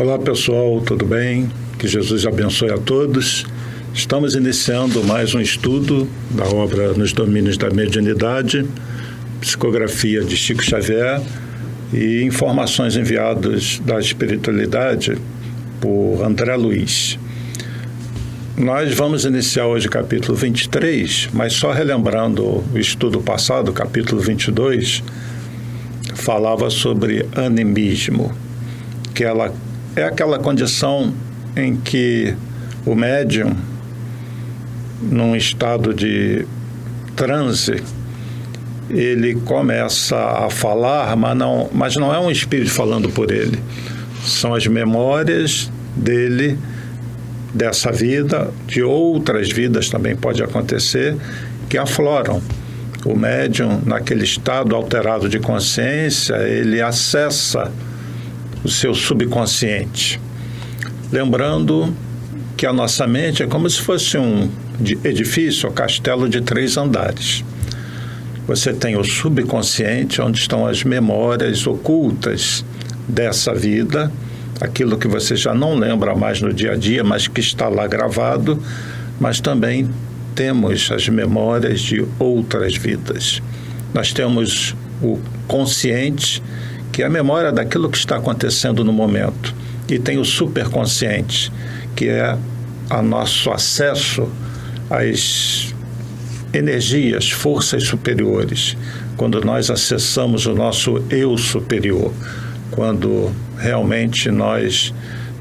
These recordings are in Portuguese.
Olá pessoal, tudo bem? Que Jesus abençoe a todos. Estamos iniciando mais um estudo da obra Nos Domínios da Mediunidade, psicografia de Chico Xavier e informações enviadas da espiritualidade por André Luiz. Nós vamos iniciar hoje o capítulo 23, mas só relembrando o estudo passado, o capítulo 22, falava sobre animismo, que ela é aquela condição em que o médium, num estado de transe, ele começa a falar, mas não é um espírito falando por ele. São as memórias dele, dessa vida, de outras vidas também pode acontecer, que afloram. O médium, naquele estado alterado de consciência, ele acessa o seu subconsciente. Lembrando que a nossa mente é como se fosse um edifício ou castelo de 3 andares. Você tem o subconsciente, onde estão as memórias ocultas dessa vida, aquilo que você já não lembra mais no dia a dia, mas que está lá gravado, mas também temos as memórias de outras vidas. Nós temos o consciente, que é a memória daquilo que está acontecendo no momento, e tem o superconsciente, que é o nosso acesso às energias, forças superiores, quando nós acessamos o nosso eu superior, quando realmente nós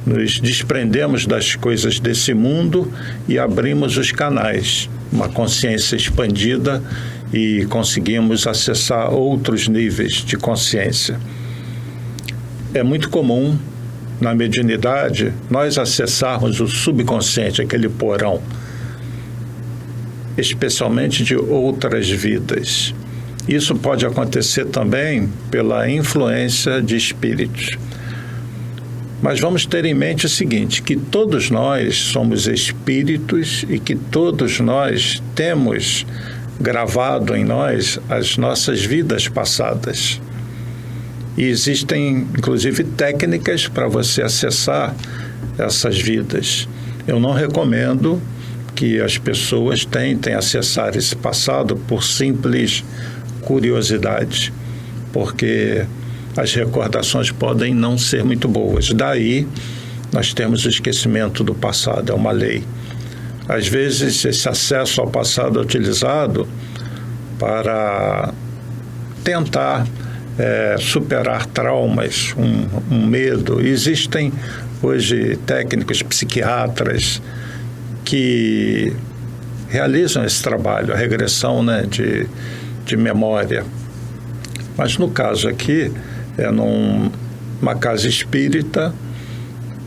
nos desprendemos das coisas desse mundo e abrimos os canais, uma consciência expandida, e conseguimos acessar outros níveis de consciência. É muito comum, na mediunidade, nós acessarmos o subconsciente, aquele porão, especialmente de outras vidas. Isso pode acontecer também pela influência de espíritos. Mas vamos ter em mente o seguinte, que todos nós somos espíritos e que todos nós temos gravado em nós as nossas vidas passadas. E existem, inclusive, técnicas para você acessar essas vidas. Eu não recomendo que as pessoas tentem acessar esse passado por simples curiosidade, porque as recordações podem não ser muito boas. Daí, nós temos o esquecimento do passado, é uma lei. Às vezes, esse acesso ao passado é utilizado para tentar superar traumas, um medo. Existem hoje técnicos psiquiatras que realizam esse trabalho, a regressão, de memória. Mas no caso aqui, é numa casa espírita,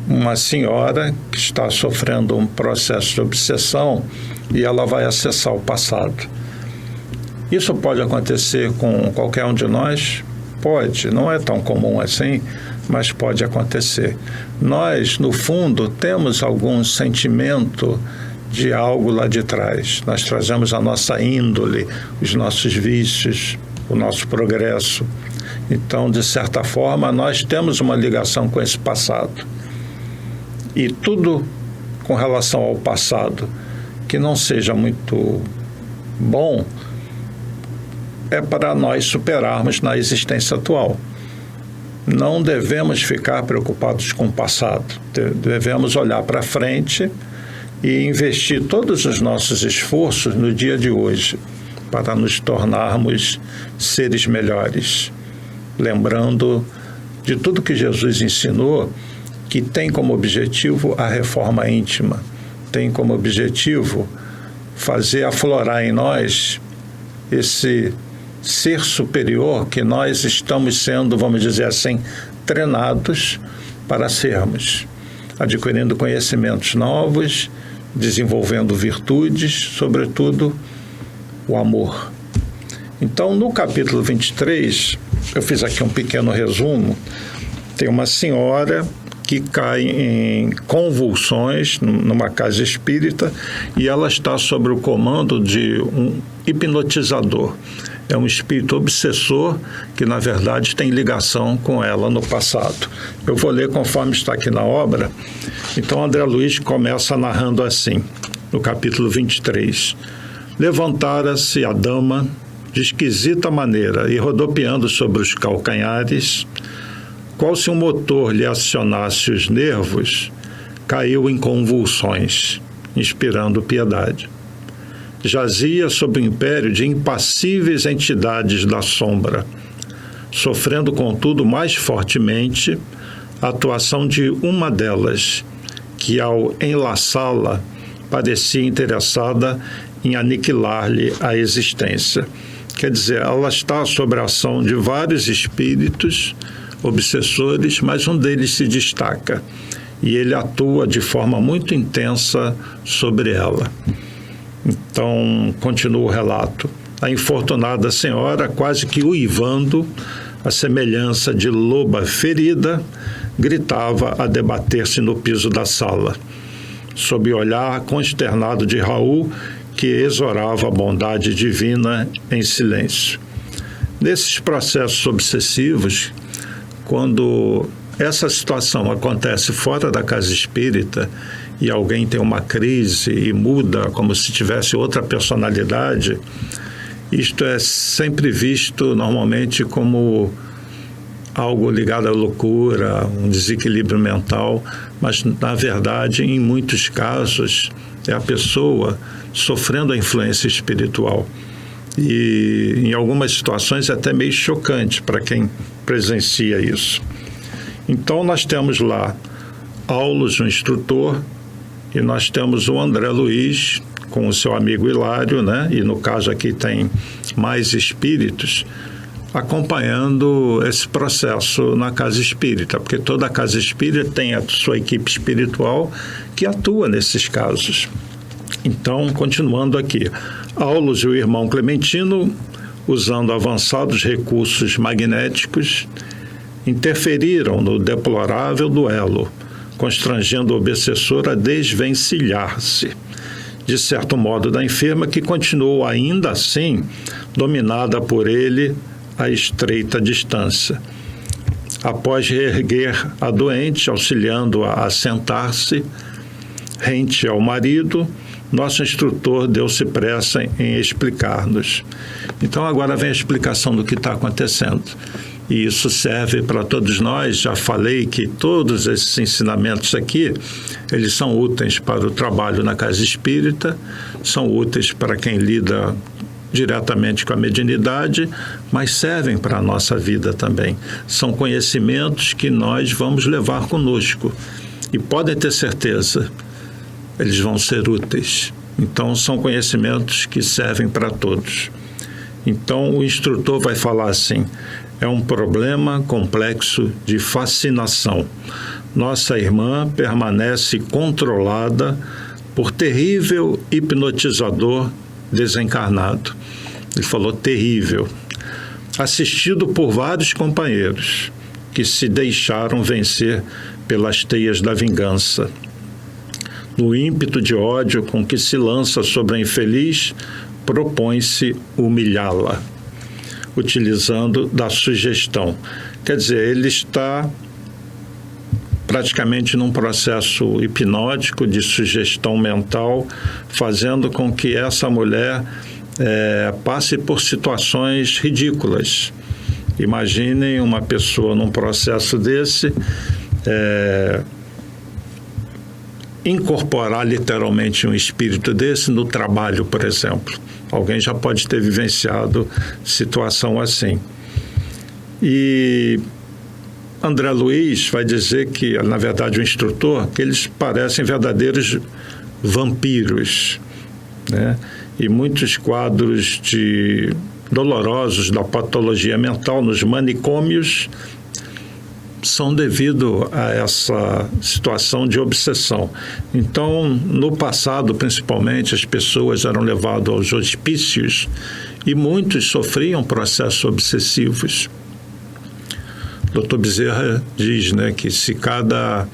uma senhora que está sofrendo um processo de obsessão e ela vai acessar o passado. Isso pode acontecer com qualquer um de nós? Pode, não é tão comum assim, mas pode acontecer. Nós, no fundo, temos algum sentimento de algo lá de trás. Nós trazemos a nossa índole, os nossos vícios, o nosso progresso. Então, de certa forma, nós temos uma ligação com esse passado. E tudo com relação ao passado que não seja muito bom é para nós superarmos na existência atual. Não devemos ficar preocupados com o passado. Devemos olhar para frente e investir todos os nossos esforços no dia de hoje para nos tornarmos seres melhores. Lembrando de tudo que Jesus ensinou, que tem como objetivo a reforma íntima, tem como objetivo fazer aflorar em nós esse ser superior que nós estamos sendo, vamos dizer assim, treinados para sermos, adquirindo conhecimentos novos, desenvolvendo virtudes, sobretudo o amor. Então, no capítulo 23, eu fiz aqui um pequeno resumo. Tem uma senhora que cai em convulsões numa casa espírita e ela está sob o comando de um hipnotizador. É um espírito obsessor que, na verdade, tem ligação com ela no passado. Eu vou ler conforme está aqui na obra. Então, André Luiz começa narrando assim, no capítulo 23. Levantara-se a dama de esquisita maneira e, rodopiando sobre os calcanhares, qual se um motor lhe acionasse os nervos, caiu em convulsões, inspirando piedade. Jazia sob o império de impassíveis entidades da sombra, sofrendo, contudo, mais fortemente a atuação de uma delas, que, ao enlaçá-la, parecia interessada em aniquilar-lhe a existência. Quer dizer, ela está sob a ação de vários espíritos obsessores, mas um deles se destaca e ele atua de forma muito intensa sobre ela. Então, continua o relato. A infortunada senhora, quase que uivando, à semelhança de loba ferida, gritava a debater-se no piso da sala, sob o olhar consternado de Raul, que exorava a bondade divina em silêncio. Nesses processos obsessivos, quando essa situação acontece fora da casa espírita e alguém tem uma crise e muda como se tivesse outra personalidade, isto é sempre visto normalmente como algo ligado à loucura, um desequilíbrio mental, mas na verdade, em muitos casos, é a pessoa sofrendo a influência espiritual. E em algumas situações é até meio chocante para quem presencia isso. Então nós temos lá Aulus, o instrutor, e nós temos o André Luiz com o seu amigo Hilário, né? E no caso aqui tem mais espíritos acompanhando esse processo na casa espírita, porque toda casa espírita tem a sua equipe espiritual que atua nesses casos. Então, continuando aqui, Aulus e o irmão Clementino, usando avançados recursos magnéticos, interferiram no deplorável duelo, constrangendo o obsessor a desvencilhar-se, de certo modo, da enferma, que continuou ainda assim dominada por ele a estreita distância. Após reerguer a doente, auxiliando-a a sentar-se, rente ao marido, nosso instrutor deu-se pressa em explicar-nos. Então, agora vem a explicação do que está acontecendo. E isso serve para todos nós. Já falei que todos esses ensinamentos aqui, eles são úteis para o trabalho na casa espírita, são úteis para quem lida diretamente com a mediunidade, mas servem para a nossa vida também. São conhecimentos que nós vamos levar conosco. E podem ter certeza, eles vão ser úteis. Então, são conhecimentos que servem para todos. Então, o instrutor vai falar assim: é um problema complexo de fascinação. Nossa irmã permanece controlada por terrível hipnotizador desencarnado. Ele falou terrível. Assistido por vários companheiros que se deixaram vencer pelas teias da vingança. No ímpeto de ódio com que se lança sobre a infeliz, propõe-se humilhá-la, utilizando da sugestão. Quer dizer, ele está praticamente num processo hipnótico de sugestão mental, fazendo com que essa mulher passe por situações ridículas. Imaginem uma pessoa num processo desse, incorporar literalmente um espírito desse no trabalho, por exemplo. Alguém já pode ter vivenciado situação assim. E André Luiz vai dizer que, na verdade, o instrutor, que eles parecem verdadeiros vampiros, né? E muitos quadros dolorosos da patologia mental nos manicômios são devido a essa situação de obsessão. Então, no passado, principalmente, as pessoas eram levadas aos hospícios e muitos sofriam processos obsessivos. Dr. Bezerra diz, né, que se cada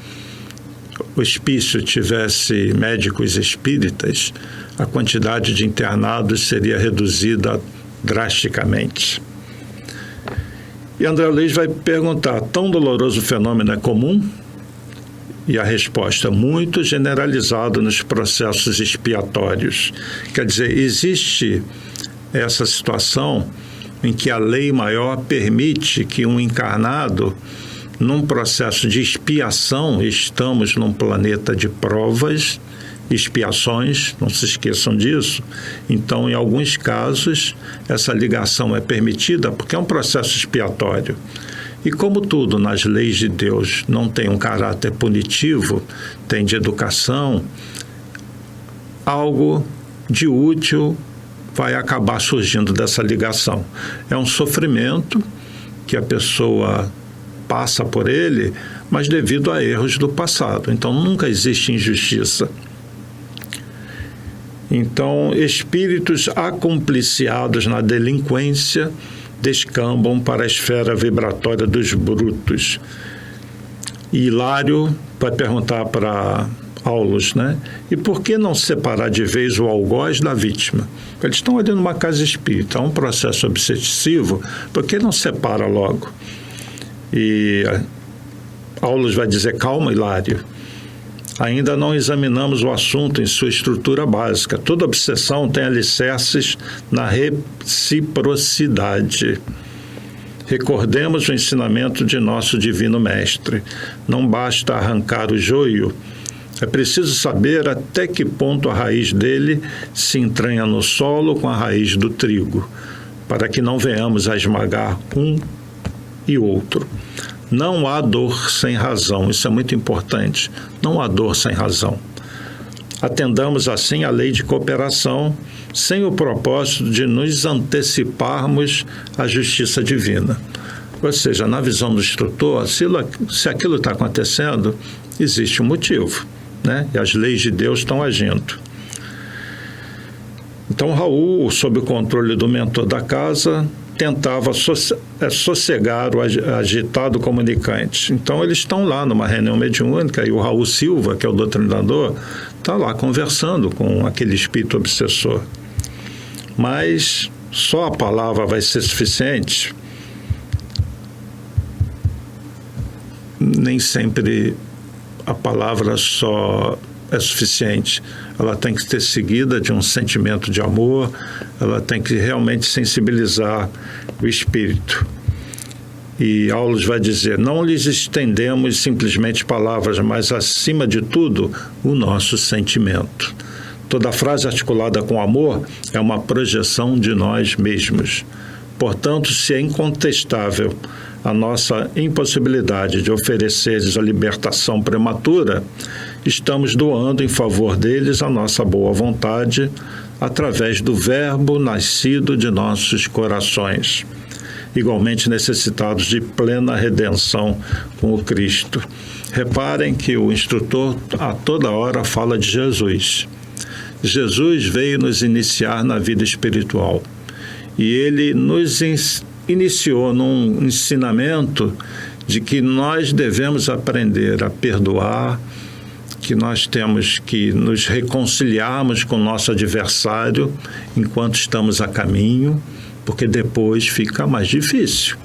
hospício tivesse médicos espíritas, a quantidade de internados seria reduzida drasticamente. E André Luiz vai perguntar, tão doloroso fenômeno é comum? E a resposta, muito generalizado nos processos expiatórios. Quer dizer, existe essa situação em que a lei maior permite que um encarnado, num processo de expiação, estamos num planeta de provas, expiações, não se esqueçam disso. Então, em alguns casos, essa ligação é permitida porque é um processo expiatório. E como tudo nas leis de Deus não tem um caráter punitivo, tem de educação, algo de útil vai acabar surgindo dessa ligação. É um sofrimento que a pessoa passa por ele, mas devido a erros do passado. Então, nunca existe injustiça. Então, espíritos acompliciados na delinquência descambam para a esfera vibratória dos brutos. E Hilário vai perguntar para Aulus, né? E por que não separar de vez o algoz da vítima? Eles estão ali numa casa espírita, é um processo obsessivo, por que não separa logo? E Aulus vai dizer, calma, Hilário, ainda não examinamos o assunto em sua estrutura básica. Toda obsessão tem alicerces na reciprocidade. Recordemos o ensinamento de nosso Divino Mestre. Não basta arrancar o joio, é preciso saber até que ponto a raiz dele se entranha no solo com a raiz do trigo, para que não venhamos a esmagar um e outro. Não há dor sem razão, isso é muito importante. Não há dor sem razão. Atendamos assim a lei de cooperação, sem o propósito de nos anteciparmos à justiça divina. Ou seja, na visão do instrutor, se aquilo está acontecendo, existe um motivo, né? E as leis de Deus estão agindo. Então, Raul, sob o controle do mentor da casa, tentava sossegar o agitado comunicante. Então, eles estão lá numa reunião mediúnica e o Raul Silva, que é o doutrinador, está lá conversando com aquele espírito obsessor. Mas só a palavra vai ser suficiente? Nem sempre a palavra só é suficiente. Ela tem que ter seguida de um sentimento de amor, ela tem que realmente sensibilizar o espírito. E Aulus vai dizer, não lhes estendemos simplesmente palavras, mas, acima de tudo, o nosso sentimento. Toda frase articulada com amor é uma projeção de nós mesmos. Portanto, se é incontestável a nossa impossibilidade de oferecer-lhes a libertação prematura, estamos doando em favor deles a nossa boa vontade através do verbo nascido de nossos corações, igualmente necessitados de plena redenção com o Cristo. Reparem que o instrutor a toda hora fala de Jesus. Jesus veio nos iniciar na vida espiritual e ele nos iniciou num ensinamento de que nós devemos aprender a perdoar, que nós temos que nos reconciliarmos com o nosso adversário enquanto estamos a caminho, porque depois fica mais difícil.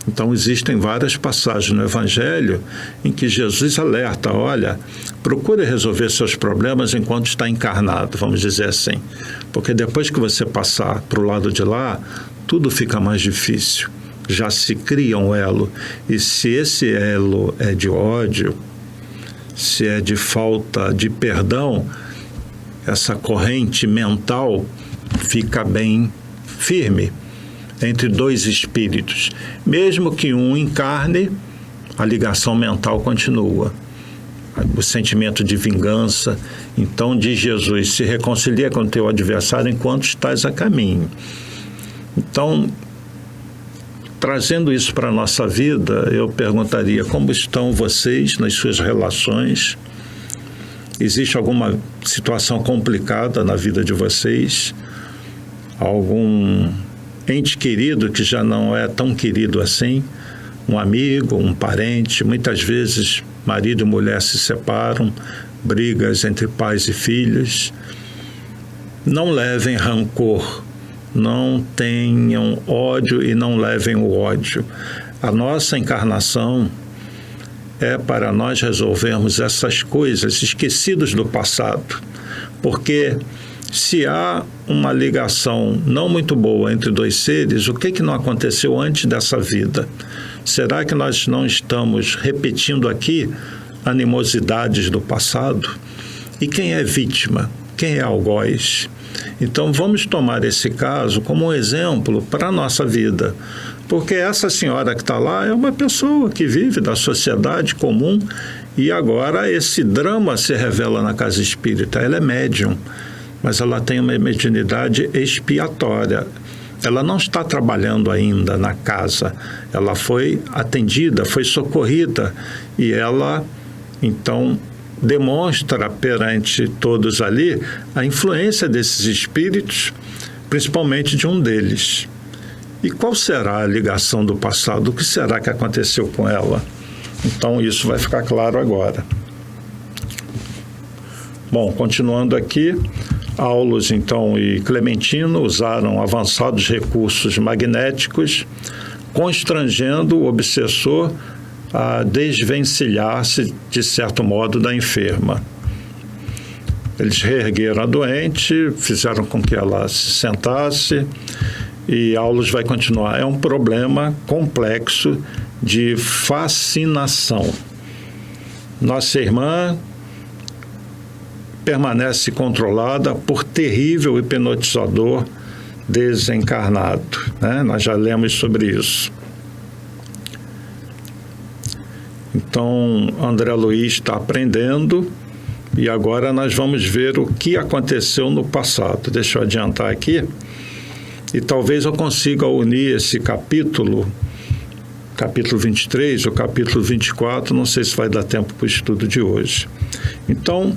Então, existem várias passagens no Evangelho em que Jesus alerta, olha, procure resolver seus problemas enquanto está encarnado, vamos dizer assim, porque depois que você passar para o lado de lá, tudo fica mais difícil, já se cria um elo, e se esse elo é de ódio, se é de falta de perdão, essa corrente mental fica bem firme entre dois espíritos. Mesmo que um encarne, a ligação mental continua. O sentimento de vingança. Então, diz Jesus, se reconcilia com o teu adversário enquanto estás a caminho. Então, trazendo isso para a nossa vida, eu perguntaria, como estão vocês nas suas relações? Existe alguma situação complicada na vida de vocês? Algum ente querido que já não é tão querido assim? um amigo, um parente. Muitas vezes marido e mulher se separam, brigas entre pais e filhos. Não levem rancor, não tenham ódio e não levem o ódio. A nossa encarnação é para nós resolvermos essas coisas, esquecidos do passado. Porque se há uma ligação não muito boa entre dois seres, o que não aconteceu antes dessa vida? Será que nós não estamos repetindo aqui animosidades do passado? E quem é vítima? Quem é algoz? Então vamos tomar esse caso como um exemplo para a nossa vida. Porque essa senhora que está lá é uma pessoa que vive da sociedade comum e agora esse drama se revela na casa espírita. Ela é médium, mas ela tem uma mediunidade expiatória. Ela não está trabalhando ainda na casa. Ela foi atendida, foi socorrida e ela, então, demonstra perante todos ali a influência desses espíritos, principalmente de um deles. E qual será a ligação do passado? O que será que aconteceu com ela? Então, isso vai ficar claro agora. Bom, continuando aqui, Aulus, então, e Clementino usaram avançados recursos magnéticos, constrangendo o obsessor a desvencilhar-se, de certo modo, da enferma. Eles reergueram a doente, fizeram com que ela se sentasse, e Aulus vai continuar. É um problema complexo de fascinação. Nossa irmã permanece controlada por terrível hipnotizador desencarnado, né? Nós já lemos sobre isso. Então, André Luiz está aprendendo e agora nós vamos ver o que aconteceu no passado. Deixa eu adiantar aqui e talvez eu consiga unir esse capítulo 23, o capítulo 24, não sei se vai dar tempo para o estudo de hoje. Então,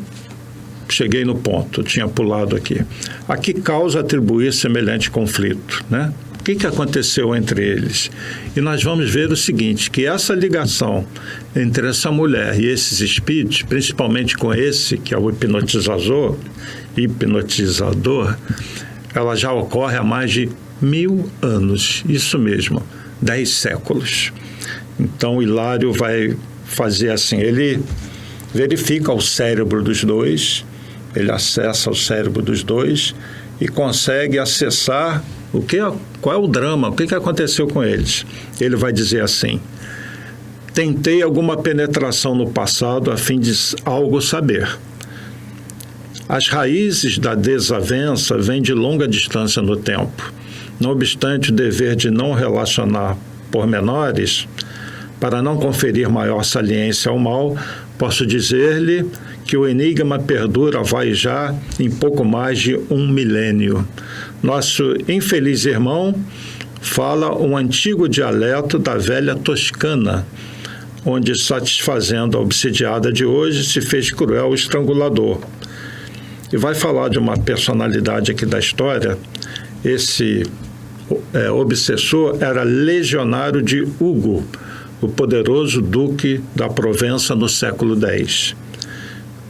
cheguei no ponto, tinha pulado aqui. A que causa atribuir semelhante conflito, né? O que aconteceu entre eles? E nós vamos ver o seguinte, que essa ligação entre essa mulher e esses espíritos, principalmente com esse, que é o hipnotizador, ela já ocorre há mais de 1000 anos, isso mesmo, 10 séculos. Então, o Hilário vai fazer assim, ele verifica o cérebro dos dois, ele acessa o cérebro dos dois e consegue acessar qual é o drama, o que aconteceu com eles. Ele vai dizer assim: tentei alguma penetração no passado a fim de algo saber. As raízes da desavença vêm de longa distância no tempo. Não obstante o dever de não relacionar pormenores, para não conferir maior saliência ao mal, posso dizer-lhe que o enigma perdura vai já em pouco mais de 1 milênio. Nosso infeliz irmão fala um antigo dialeto da velha Toscana, onde, satisfazendo a obsidiada de hoje, se fez cruel o estrangulador. E vai falar de uma personalidade aqui da história. Esse obsessor era legionário de Hugo, o poderoso duque da Provença no século X.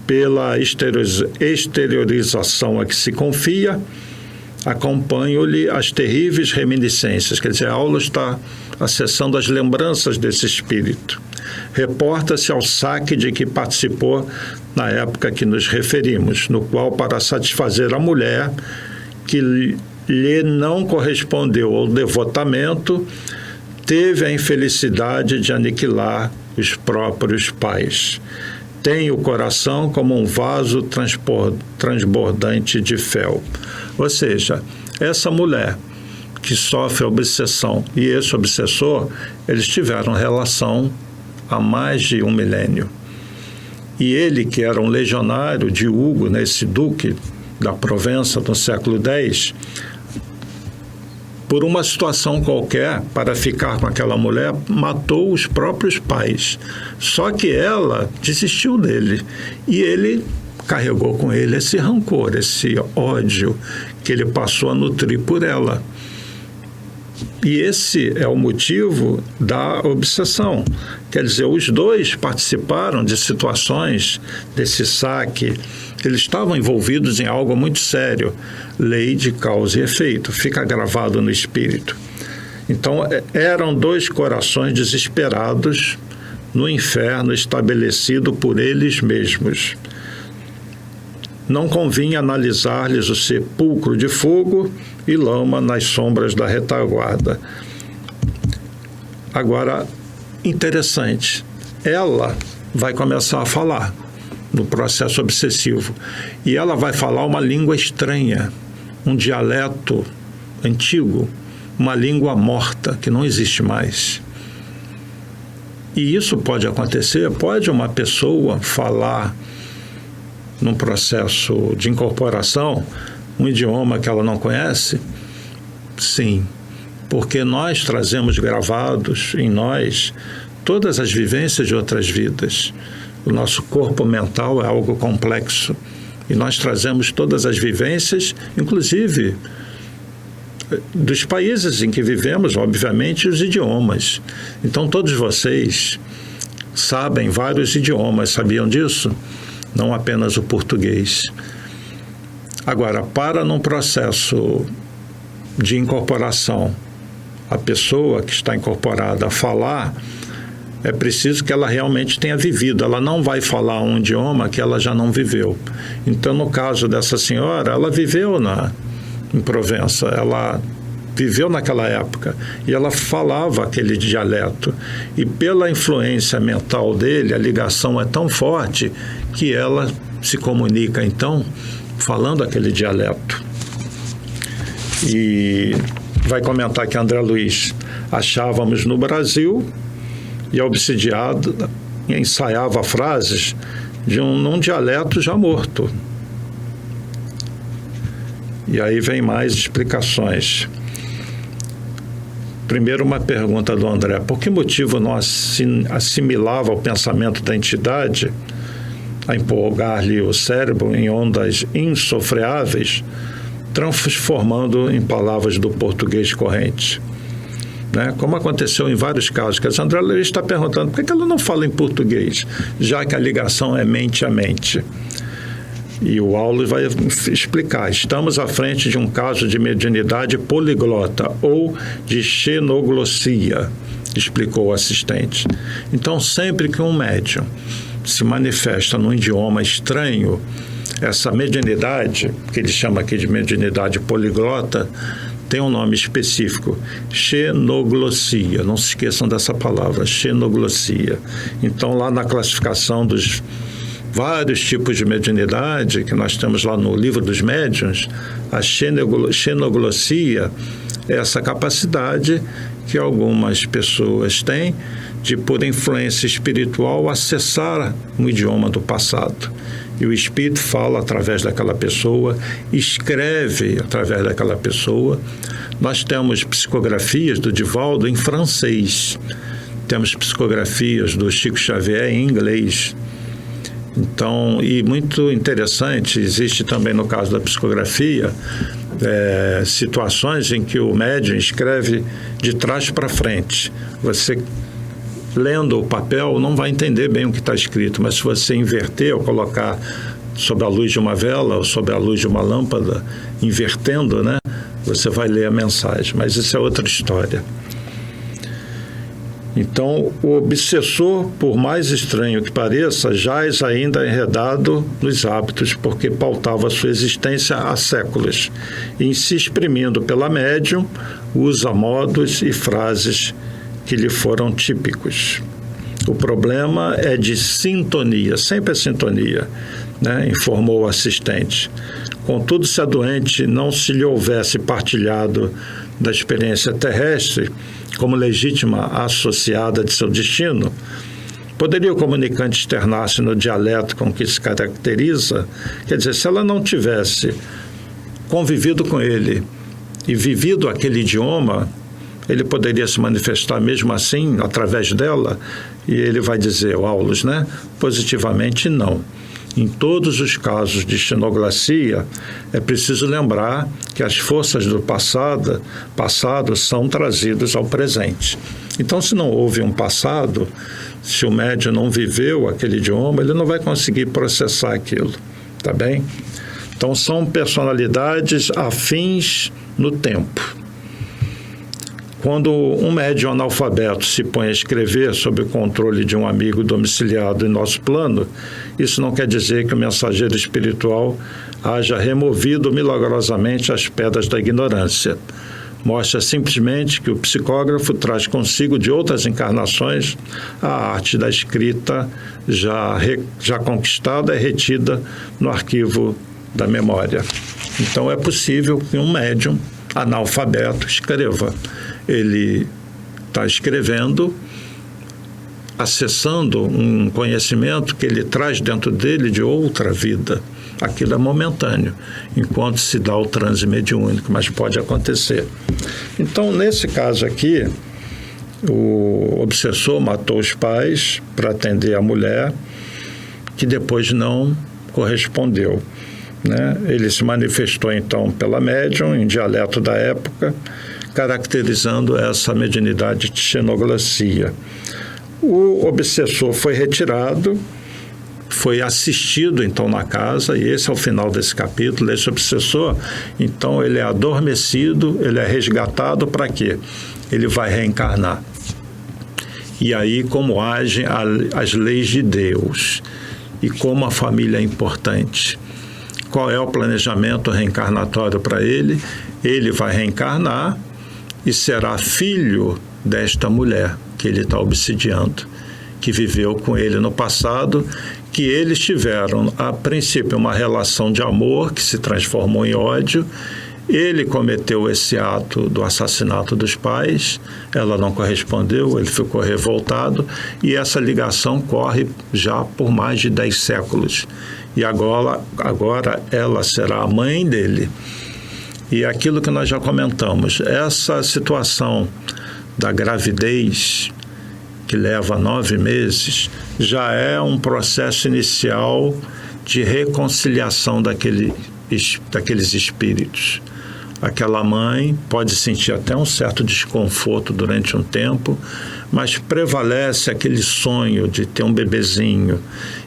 Pela exteriorização a que se confia, acompanho-lhe as terríveis reminiscências. Quer dizer, a aula está acessando as lembranças desse espírito. Reporta-se ao saque de que participou na época que nos referimos, no qual, para satisfazer a mulher que lhe não correspondeu ao devotamento, teve a infelicidade de aniquilar os próprios pais. Tem o coração como um vaso transbordante de fel. Ou seja, essa mulher que sofre obsessão e esse obsessor, eles tiveram relação há mais de 1 milênio. E ele, que era um legionário de Hugo, esse duque da Provença no século X, por uma situação qualquer, para ficar com aquela mulher, matou os próprios pais. Só que ela desistiu dele. E ele carregou com ele esse rancor, esse ódio que ele passou a nutrir por ela. E esse é o motivo da obsessão. Quer dizer, os dois participaram de situações desse saque. Eles estavam envolvidos em algo muito sério. Lei de causa e efeito. Fica gravado no espírito. Então, eram dois corações desesperados no inferno estabelecido por eles mesmos. Não convinha analisar-lhes o sepulcro de fogo e lama nas sombras da retaguarda. Agora, interessante, ela vai começar a falar no processo obsessivo. E ela vai falar uma língua estranha, um dialeto antigo, uma língua morta, que não existe mais. E isso pode acontecer? Pode uma pessoa falar num processo de incorporação um idioma que ela não conhece? Sim, porque nós trazemos gravados em nós todas as vivências de outras vidas. O nosso corpo mental é algo complexo e nós trazemos todas as vivências, inclusive dos países em que vivemos, obviamente, os idiomas. Então, todos vocês sabem vários idiomas, sabiam disso? Não apenas o português. Agora, para num processo de incorporação, a pessoa que está incorporada a falar, é preciso que ela realmente tenha vivido. Ela não vai falar um idioma que ela já não viveu. Então, no caso dessa senhora, ela viveu em Provença, ela viveu naquela época e ela falava aquele dialeto. E pela influência mental dele, a ligação é tão forte que ela se comunica, então, falando aquele dialeto. E vai comentar que André Luiz: achávamos no Brasil, e a obsidiada ensaiava frases num dialeto já morto. E aí vem mais explicações. Primeiro, uma pergunta do André: por que motivo não assimilava o pensamento da entidade a empolgar-lhe o cérebro em ondas insofreáveis, transformando em palavras do português corrente? Né? Como aconteceu em vários casos, que a André Luiz está perguntando por que ela não fala em português, já que a ligação é mente a mente. E o Aulo vai explicar: estamos à frente de um caso de mediunidade poliglota ou de xenoglossia, explicou o assistente. Então, sempre que um médium se manifesta num idioma estranho, essa mediunidade, que ele chama aqui de mediunidade poliglota, tem um nome específico: xenoglossia. Não se esqueçam dessa palavra, xenoglossia. Então, lá na classificação dos vários tipos de mediunidade que nós temos lá no livro dos médiuns, a xenoglossia é essa capacidade que algumas pessoas têm de, por influência espiritual, acessar um idioma do passado. E o espírito fala através daquela pessoa, escreve através daquela pessoa. Nós temos psicografias do Divaldo em francês, temos psicografias do Chico Xavier em inglês. Então, e muito interessante, existe também no caso da psicografia, situações em que o médium escreve de trás para frente. Você, lendo o papel, não vai entender bem o que está escrito, mas se você inverter ou colocar sob a luz de uma vela ou sob a luz de uma lâmpada, invertendo, né, você vai ler a mensagem. Mas isso é outra história. Então, o obsessor, por mais estranho que pareça, jaz ainda enredado nos hábitos, porque pautava sua existência há séculos, e, se exprimindo pela médium, usa modos e frases que lhe foram típicos. O problema é de sintonia, sempre é sintonia, né? Informou o assistente. Contudo, se a doente não se lhe houvesse partilhado da experiência terrestre como legítima associada de seu destino, poderia o comunicante externar-se no dialeto com que se caracteriza? Quer dizer, se ela não tivesse convivido com ele e vivido aquele idioma, ele poderia se manifestar mesmo assim, através dela? E ele vai dizer, o Aulus, né? Positivamente, não. Em todos os casos de xenoglacia, é preciso lembrar que as forças do passado são trazidas ao presente. Então, se não houve um passado, se o médium não viveu aquele idioma, ele não vai conseguir processar aquilo, tá bem? Então, são personalidades afins no tempo. Quando um médium analfabeto se põe a escrever sob o controle de um amigo domiciliado em nosso plano, isso não quer dizer que o mensageiro espiritual haja removido milagrosamente as pedras da ignorância. Mostra simplesmente que o psicógrafo traz consigo de outras encarnações a arte da escrita já conquistada e retida no arquivo da memória. Então, é possível que um médium analfabeto escreva. Ele está escrevendo, acessando um conhecimento que ele traz dentro dele de outra vida. Aquilo é momentâneo, enquanto se dá o transe mediúnico, mas pode acontecer. Então, nesse caso aqui, o obsessor matou os pais para atender a mulher, que depois não correspondeu, né? Ele se manifestou, então, pela médium, em dialeto da época, caracterizando essa mediunidade de xenoglacia. O obsessor foi retirado, foi assistido, então, na casa, e esse é o final desse capítulo. Esse obsessor, então, ele é adormecido, ele é resgatado para quê? Ele vai reencarnar. E aí, como agem as leis de Deus e como a família é importante. Qual é o planejamento reencarnatório para ele? Ele vai reencarnar e será filho desta mulher que ele está obsidiando, que viveu com ele no passado, que eles tiveram, a princípio, uma relação de amor que se transformou em ódio. Ele cometeu esse ato do assassinato dos pais, ela não correspondeu, ele ficou revoltado, e essa ligação corre já por mais de 10 séculos. E agora ela será a mãe dele. E aquilo que nós já comentamos, essa situação da gravidez, que leva 9 meses, já é um processo inicial de reconciliação daqueles espíritos. Aquela mãe pode sentir até um certo desconforto durante um tempo, mas prevalece aquele sonho de ter um bebezinho.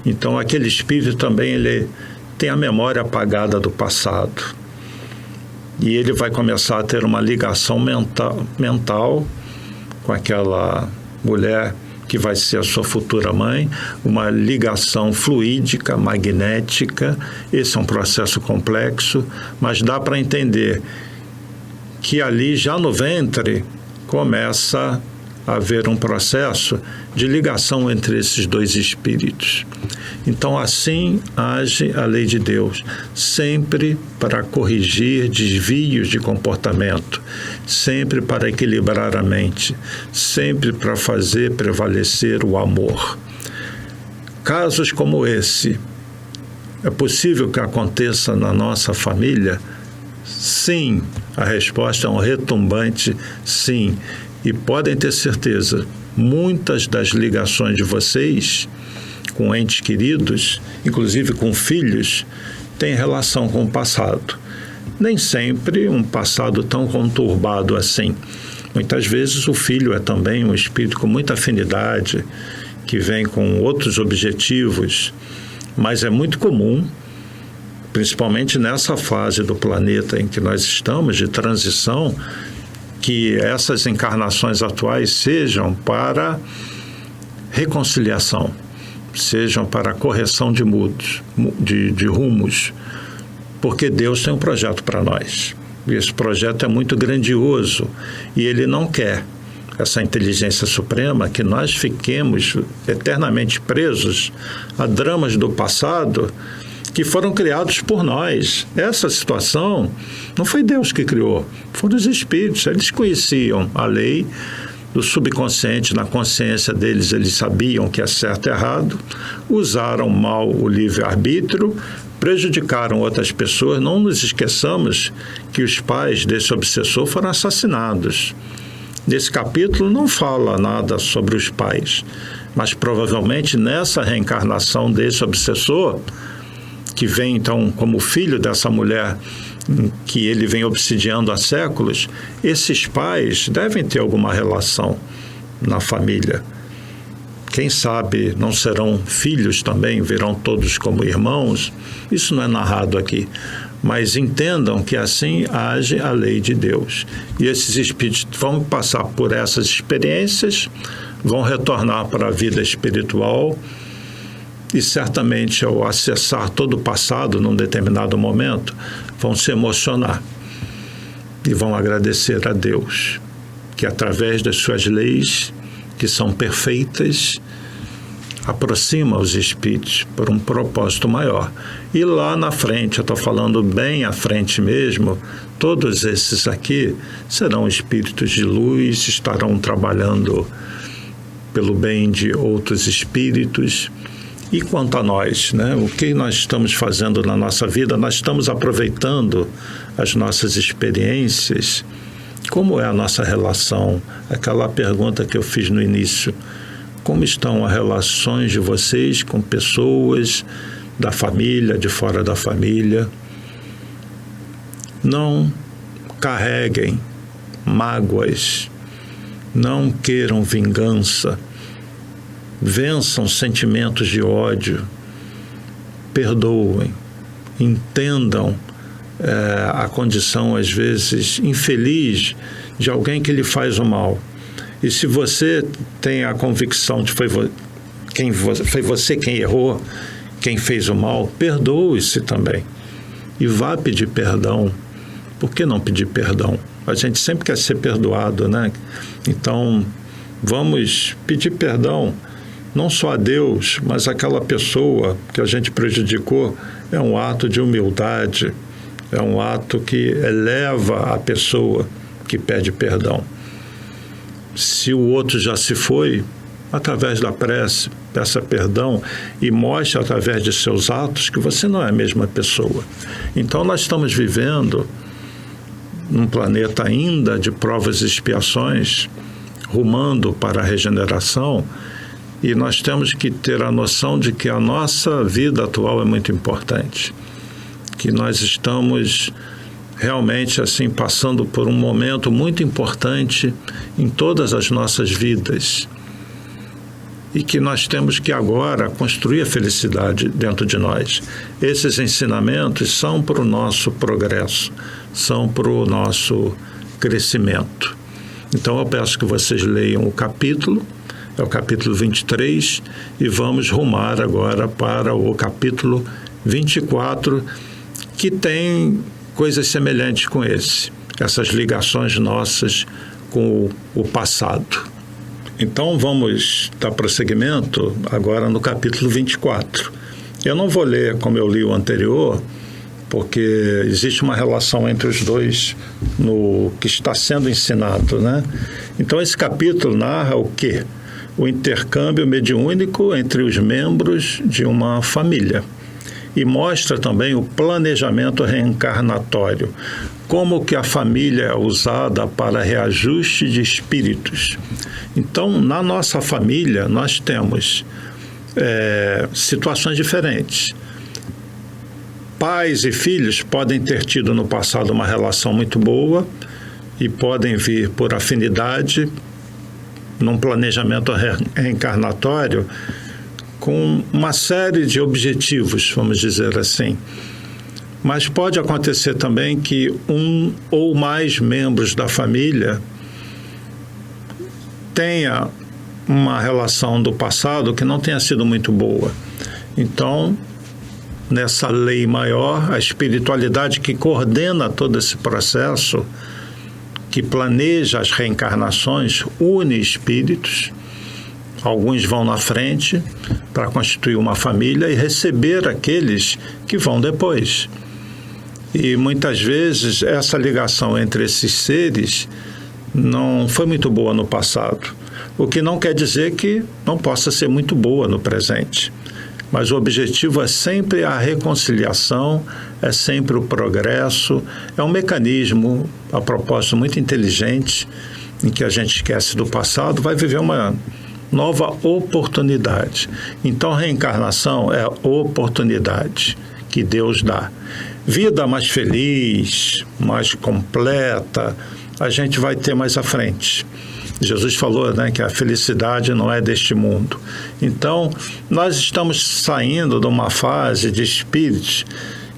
Então, aquele espírito também ele tem a memória apagada do passado. E ele vai começar a ter uma ligação mental com aquela mulher que vai ser a sua futura mãe, uma ligação fluídica, magnética. Esse é um processo complexo, mas dá para entender que ali, já no ventre, começa a haver um processo de ligação entre esses dois espíritos. Então, assim age a lei de Deus, sempre para corrigir desvios de comportamento, sempre para equilibrar a mente, sempre para fazer prevalecer o amor. Casos como esse, é possível que aconteça na nossa família? Sim, a resposta é um retumbante sim. E podem ter certeza, muitas das ligações de vocês com entes queridos, inclusive com filhos, têm relação com o passado. Nem sempre um passado tão conturbado assim. Muitas vezes o filho é também um espírito com muita afinidade, que vem com outros objetivos, mas é muito comum, principalmente nessa fase do planeta em que nós estamos, de transição, que essas encarnações atuais sejam para reconciliação, sejam para correção de rumos, porque Deus tem um projeto para nós. E esse projeto é muito grandioso e Ele não quer, essa inteligência suprema, que nós fiquemos eternamente presos a dramas do passado que foram criados por nós. Essa situação não foi Deus que criou, foram os espíritos. Eles conheciam a lei do subconsciente, na consciência deles eles sabiam que é certo e errado, usaram mal o livre-arbítrio, prejudicaram outras pessoas. Não nos esqueçamos que os pais desse obsessor foram assassinados. Nesse capítulo não fala nada sobre os pais, mas provavelmente nessa reencarnação desse obsessor, que vem então como filho dessa mulher que ele vem obsidiando há séculos, esses pais devem ter alguma relação na família. Quem sabe não serão filhos também, virão todos como irmãos? Isso não é narrado aqui. Mas entendam que assim age a lei de Deus. E esses espíritos vão passar por essas experiências, vão retornar para a vida espiritual e certamente ao acessar todo o passado num determinado momento, vão se emocionar e vão agradecer a Deus, que através das suas leis, que são perfeitas, aproxima os espíritos por um propósito maior. E lá na frente, eu estou falando bem à frente mesmo, todos esses aqui serão espíritos de luz, estarão trabalhando pelo bem de outros espíritos. E quanto a nós, né? O que nós estamos fazendo na nossa vida? Nós estamos aproveitando as nossas experiências? Como é a nossa relação? Aquela pergunta que eu fiz no início. Como estão as relações de vocês com pessoas da família, de fora da família? Não carreguem mágoas, não queiram vingança, vençam sentimentos de ódio, perdoem, entendam a condição, às vezes, infeliz de alguém que lhe faz o mal. E se você tem a convicção de que foi você quem errou, quem fez o mal, perdoe-se também. E vá pedir perdão. Por que não pedir perdão? A gente sempre quer ser perdoado, né? Então, vamos pedir perdão, não só a Deus, mas aquela pessoa que a gente prejudicou. É um ato de humildade, é um ato que eleva a pessoa que pede perdão. Se o outro já se foi, através da prece, peça perdão e mostre através de seus atos que você não é a mesma pessoa. Então, nós estamos vivendo num planeta ainda de provas e expiações, rumando para a regeneração, e nós temos que ter a noção de que a nossa vida atual é muito importante, que nós estamos realmente assim passando por um momento muito importante em todas as nossas vidas e que nós temos que agora construir a felicidade dentro de nós. Esses ensinamentos são para o nosso progresso, são para o nosso crescimento. Então eu peço que vocês leiam o capítulo, é o capítulo 23, e vamos rumar agora para o capítulo 24, que tem coisas semelhantes com essas ligações nossas com o passado. Então vamos dar prosseguimento agora no capítulo 24. Eu não vou ler como eu li o anterior, porque existe uma relação entre os dois no que está sendo ensinado, né? Então esse capítulo narra o quê? O intercâmbio mediúnico entre os membros de uma família. E mostra também o planejamento reencarnatório, como que a família é usada para reajuste de espíritos. Então, na nossa família, nós temos situações diferentes. Pais e filhos podem ter tido no passado uma relação muito boa e podem vir por afinidade num planejamento reencarnatório com uma série de objetivos, vamos dizer assim. Mas pode acontecer também que um ou mais membros da família tenha uma relação do passado que não tenha sido muito boa. Então, nessa lei maior, a espiritualidade que coordena todo esse processo, que planeja as reencarnações, une espíritos. Alguns vão na frente para constituir uma família e receber aqueles que vão depois. E muitas vezes essa ligação entre esses seres não foi muito boa no passado, o que não quer dizer que não possa ser muito boa no presente. Mas o objetivo é sempre a reconciliação, é sempre o progresso, é um mecanismo, a propósito, muito inteligente, em que a gente esquece do passado, vai viver uma nova oportunidade. Então, a reencarnação é a oportunidade que Deus dá. Vida mais feliz, mais completa, a gente vai ter mais à frente. Jesus falou, né, que a felicidade não é deste mundo. Então, nós estamos saindo de uma fase de espíritos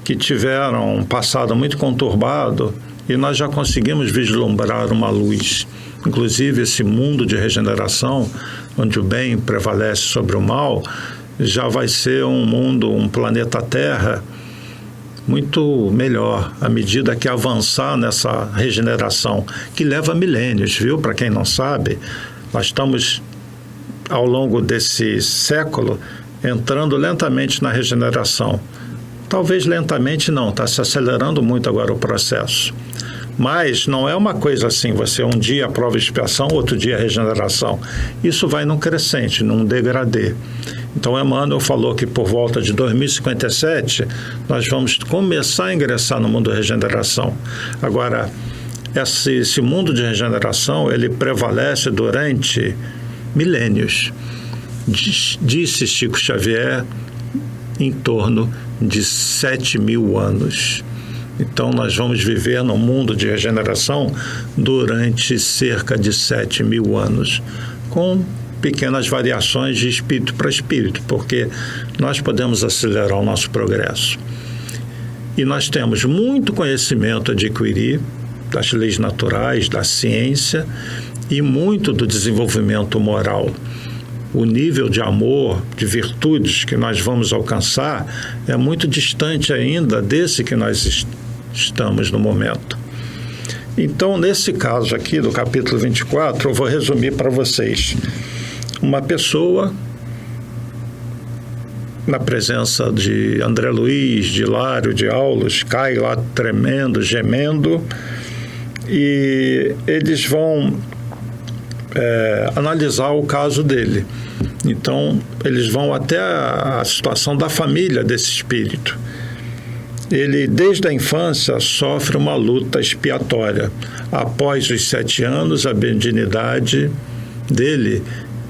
que tiveram um passado muito conturbado e nós já conseguimos vislumbrar uma luz. Inclusive, esse mundo de regeneração, onde o bem prevalece sobre o mal, já vai ser um mundo, um planeta Terra muito melhor à medida que avançar nessa regeneração, que leva milênios, viu? Para quem não sabe, nós estamos, ao longo desse século, entrando lentamente na regeneração. Talvez lentamente não, está se acelerando muito agora o processo. Mas não é uma coisa assim, você um dia prova expiação, outro dia regeneração. Isso vai num crescente, num degradê. Então, Emmanuel falou que por volta de 2057, nós vamos começar a ingressar no mundo da regeneração. Agora, esse mundo de regeneração, ele prevalece durante milênios. Disse Chico Xavier, em torno de 7.000 anos. Então, nós vamos viver no mundo de regeneração durante cerca de 7.000 anos, com pequenas variações de espírito para espírito, porque nós podemos acelerar o nosso progresso. E nós temos muito conhecimento a adquirir das leis naturais, da ciência e muito do desenvolvimento moral. O nível de amor, de virtudes que nós vamos alcançar é muito distante ainda desse que nós estamos no momento. Então, nesse caso aqui do capítulo 24, eu vou resumir para vocês. Uma pessoa, na presença de André Luiz, de Hilário, de Aulus, cai lá tremendo, gemendo, e eles vão analisar o caso dele. Então, eles vão até a situação da família desse espírito. Ele, desde a infância, sofre uma luta expiatória. Após os 7 anos, a benignidade dele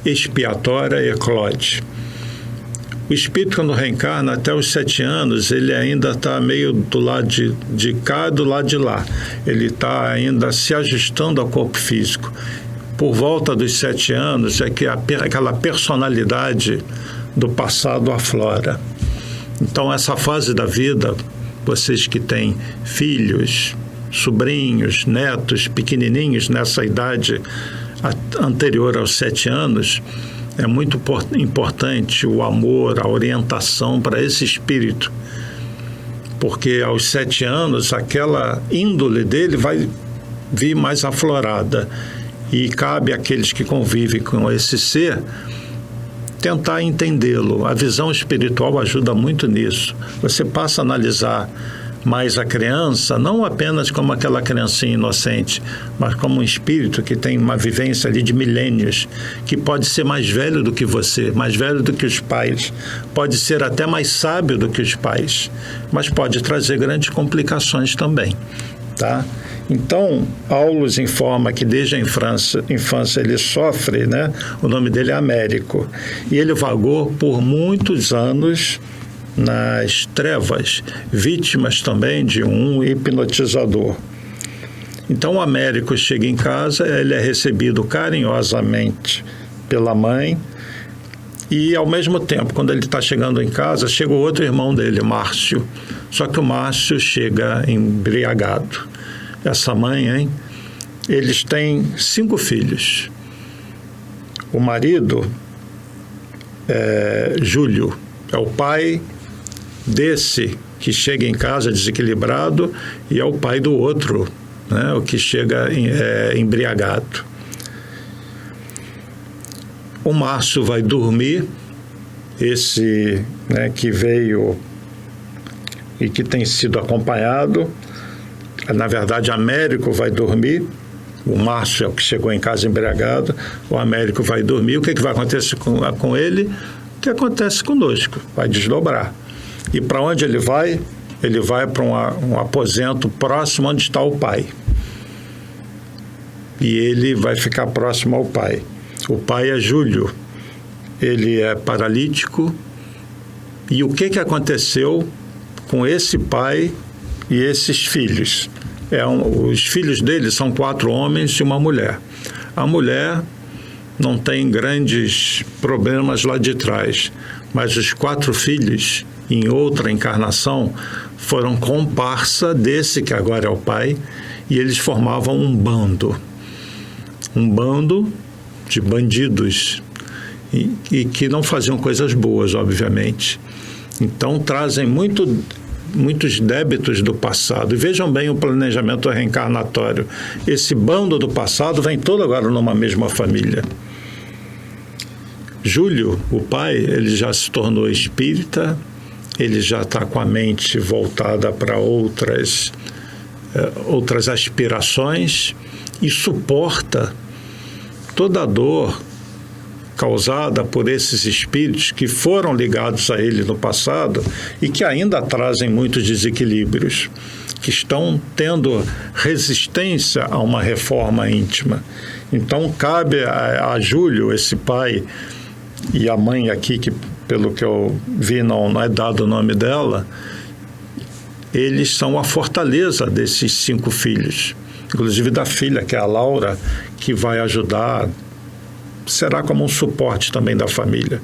expiatória eclode. O espírito, quando reencarna, até os 7 anos, ele ainda está meio do lado de cá e do lado de lá. Ele está ainda se ajustando ao corpo físico. Por volta dos 7 anos é que aquela personalidade do passado aflora. Então, essa fase da vida, vocês que têm filhos, sobrinhos, netos, pequenininhos nessa idade anterior aos 7 anos, é muito importante o amor, a orientação para esse espírito, porque aos 7 anos aquela índole dele vai vir mais aflorada e cabe àqueles que convivem com esse ser tentar entendê-lo. A visão espiritual ajuda muito nisso. Você passa a analisar mais a criança, não apenas como aquela criancinha inocente, mas como um espírito que tem uma vivência ali de milênios, que pode ser mais velho do que você, mais velho do que os pais, pode ser até mais sábio do que os pais, mas pode trazer grandes complicações também, tá? Então, Aulus informa que desde a infância ele sofre, né? O nome dele é Américo, e ele vagou por muitos anos nas trevas, vítimas também de um hipnotizador. Então, o Américo chega em casa, ele é recebido carinhosamente pela mãe e, ao mesmo tempo, quando ele está chegando em casa, chega o outro irmão dele, Márcio, só que o Márcio chega embriagado. Essa mãe, hein? Eles têm 5 filhos. O marido, Júlio, é o pai desse que chega em casa desequilibrado e é o pai do outro, né? O que chega embriagado. O Márcio vai dormir, esse, né, que veio e que tem sido acompanhado. Na verdade, Américo vai dormir, o Márcio é o que chegou em casa embriagado, o Américo vai dormir. O que vai acontecer com ele? O que acontece conosco? Vai desdobrar. E para onde ele vai? Ele vai para um aposento próximo onde está o pai. E ele vai ficar próximo ao pai. O pai é Júlio. Ele é paralítico. E o que aconteceu com esse pai e esses filhos. Os filhos dele são 4 homens e uma mulher. A mulher não tem grandes problemas lá de trás, mas os 4 filhos, em outra encarnação, foram comparsa desse que agora é o pai, e eles formavam um bando de bandidos, e que não faziam coisas boas, obviamente. Então trazem muitos débitos do passado. E vejam bem o planejamento reencarnatório. Esse bando do passado vem todo agora numa mesma família. Júlio, o pai, ele já se tornou espírita, ele já está com a mente voltada para outras aspirações e suporta toda a dor causada por esses espíritos que foram ligados a ele no passado e que ainda trazem muitos desequilíbrios, que estão tendo resistência a uma reforma íntima. Então, cabe a Júlio, esse pai, e a mãe aqui, que pelo que eu vi não é dado o nome dela, eles são a fortaleza desses 5 filhos, inclusive da filha, que é a Laura, que vai ajudar, será como um suporte também da família,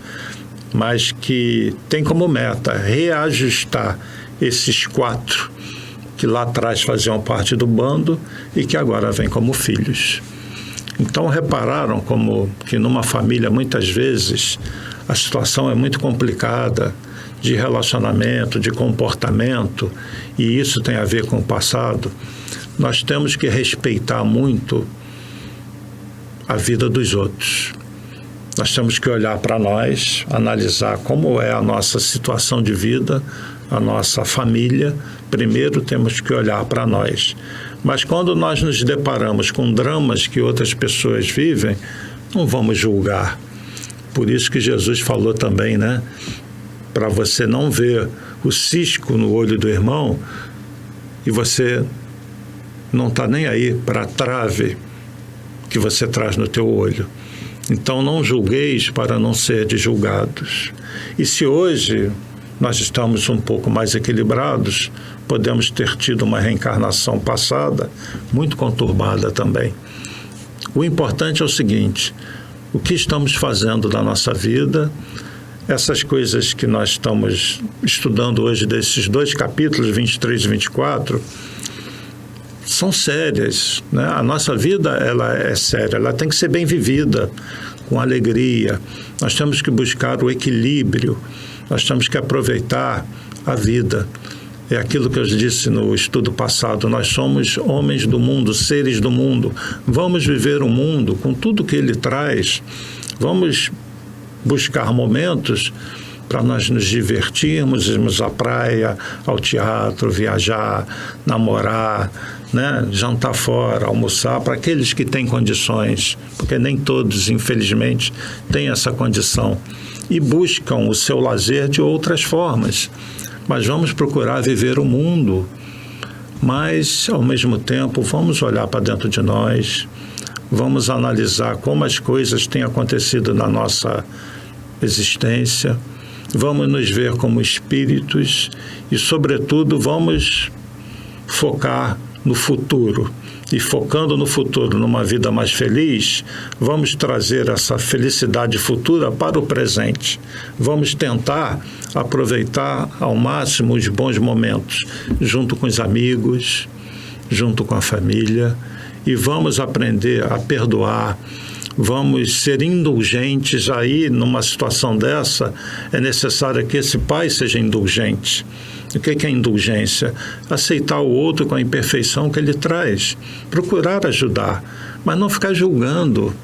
mas que tem como meta reajustar esses 4 que lá atrás faziam parte do bando e que agora vêm como filhos. Então, repararam como que numa família, muitas vezes, a situação é muito complicada, de relacionamento, de comportamento, e isso tem a ver com o passado. Nós temos que respeitar muito a vida dos outros. Nós temos que olhar para nós, analisar como é a nossa situação de vida, a nossa família. Primeiro temos que olhar para nós. Mas quando nós nos deparamos com dramas que outras pessoas vivem, não vamos julgar. Por isso que Jesus falou também, né? Para você não ver o cisco no olho do irmão e você não está nem aí para a trave que você traz no teu olho. Então não julgueis para não serdes julgados. E se hoje nós estamos um pouco mais equilibrados, podemos ter tido uma reencarnação passada muito conturbada também. O importante é o seguinte: o que estamos fazendo da nossa vida, essas coisas que nós estamos estudando hoje, desses 2 capítulos, 23 e 24, são sérias, né? A nossa vida, ela é séria, ela tem que ser bem vivida, com alegria. Nós temos que buscar o equilíbrio, nós temos que aproveitar a vida. É aquilo que eu disse no estudo passado, nós somos homens do mundo, seres do mundo. Vamos viver o mundo com tudo que ele traz. Vamos buscar momentos para nós nos divertirmos, irmos à praia, ao teatro, viajar, namorar, né? Jantar fora, almoçar, para aqueles que têm condições, porque nem todos, infelizmente, têm essa condição. E buscam o seu lazer de outras formas. Mas vamos procurar viver o mundo, mas, ao mesmo tempo, vamos olhar para dentro de nós, vamos analisar como as coisas têm acontecido na nossa existência, vamos nos ver como espíritos e, sobretudo, vamos focar no futuro. E focando no futuro, numa vida mais feliz, vamos trazer essa felicidade futura para o presente. Vamos tentar aproveitar ao máximo os bons momentos, junto com os amigos, junto com a família, e vamos aprender a perdoar, vamos ser indulgentes. Aí, numa situação dessa, é necessário que esse pai seja indulgente. O que é indulgência? Aceitar o outro com a imperfeição que ele traz. Procurar ajudar, mas não ficar julgando.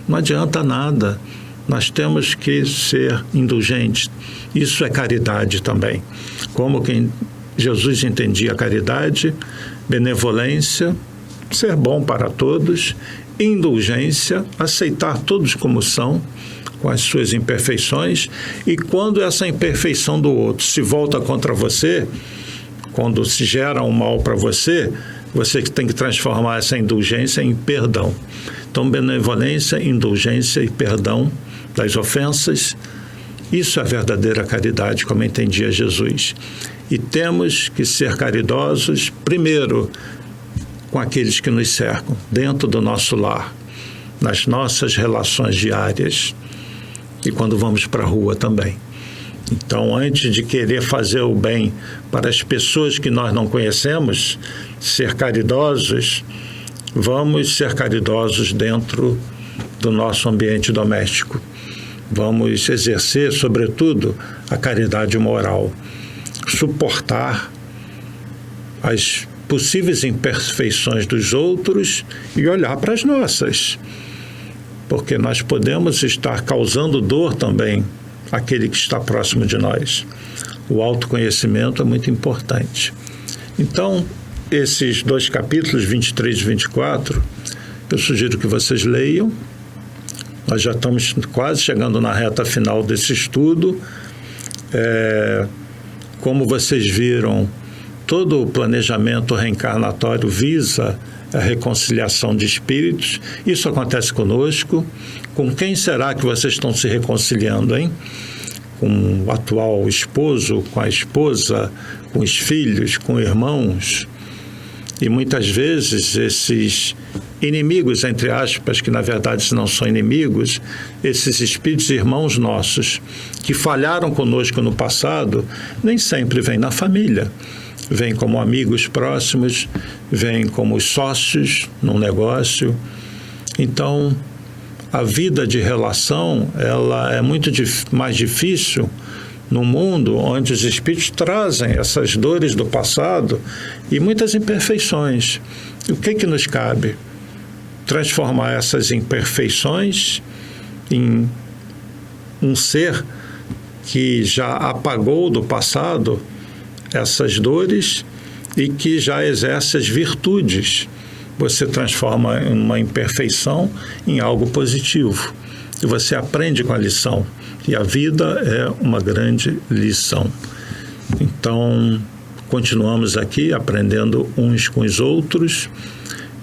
Não adianta nada. Nós temos que ser indulgentes. Isso é caridade também. Como quem Jesus entendia a caridade, benevolência, ser bom para todos, indulgência, aceitar todos como são, com as suas imperfeições, e quando essa imperfeição do outro se volta contra você, quando se gera um mal para você, você tem que transformar essa indulgência em perdão. Então, benevolência, indulgência e perdão das ofensas, isso é a verdadeira caridade, como entendia Jesus. E temos que ser caridosos, primeiro, com aqueles que nos cercam, dentro do nosso lar, nas nossas relações diárias e quando vamos para a rua também. Então, antes de querer fazer o bem para as pessoas que nós não conhecemos, ser caridosos, vamos ser caridosos dentro do nosso ambiente doméstico. Vamos exercer, sobretudo, a caridade moral. Suportar as possíveis imperfeições dos outros e olhar para as nossas. Porque nós podemos estar causando dor também àquele que está próximo de nós. O autoconhecimento é muito importante. Então, esses 2 capítulos, 23 e 24, eu sugiro que vocês leiam. Nós já estamos quase chegando na reta final desse estudo. Como vocês viram, todo o planejamento reencarnatório visa a reconciliação de espíritos. Isso acontece conosco. Com quem será que vocês estão se reconciliando, hein? Com o atual esposo, com a esposa, com os filhos, com irmãos? E muitas vezes esses inimigos, entre aspas, que na verdade não são inimigos, esses espíritos irmãos nossos que falharam conosco no passado, nem sempre vêm na família. Vêm como amigos próximos, vêm como sócios num negócio. Então, a vida de relação, ela é muito mais difícil no mundo onde os espíritos trazem essas dores do passado e muitas imperfeições. E o que nos cabe? Transformar essas imperfeições em um ser que já apagou do passado essas dores e que já exerce as virtudes. Você transforma uma imperfeição em algo positivo. E você aprende com a lição. E a vida é uma grande lição. Então, continuamos aqui aprendendo uns com os outros.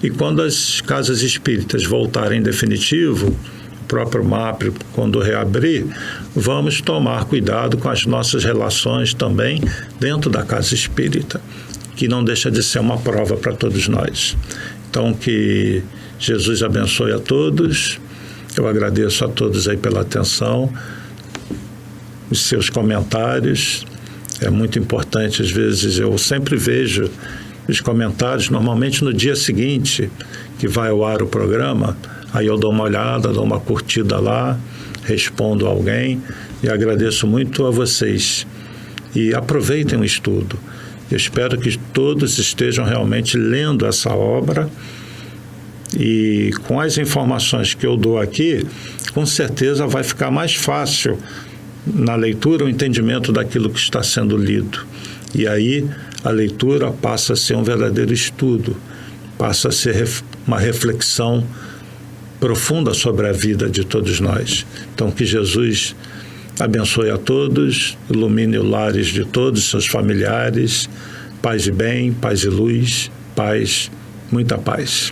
E quando as casas espíritas voltarem em definitivo, o próprio MAPRE, quando reabrir, vamos tomar cuidado com as nossas relações também dentro da casa espírita, que não deixa de ser uma prova para todos nós. Então, que Jesus abençoe a todos. Eu agradeço a todos aí pela atenção, os seus comentários. É muito importante, às vezes eu sempre vejo os comentários, normalmente no dia seguinte que vai ao ar o programa, aí eu dou uma olhada, dou uma curtida lá, respondo a alguém e agradeço muito a vocês. E aproveitem o estudo. Eu espero que todos estejam realmente lendo essa obra e com as informações que eu dou aqui, com certeza vai ficar mais fácil na leitura o entendimento daquilo que está sendo lido. E aí a leitura passa a ser um verdadeiro estudo, passa a ser uma reflexão profunda sobre a vida de todos nós. Então, que Jesus abençoe a todos, ilumine os lares de todos os seus familiares, paz e bem, paz e luz, paz, muita paz.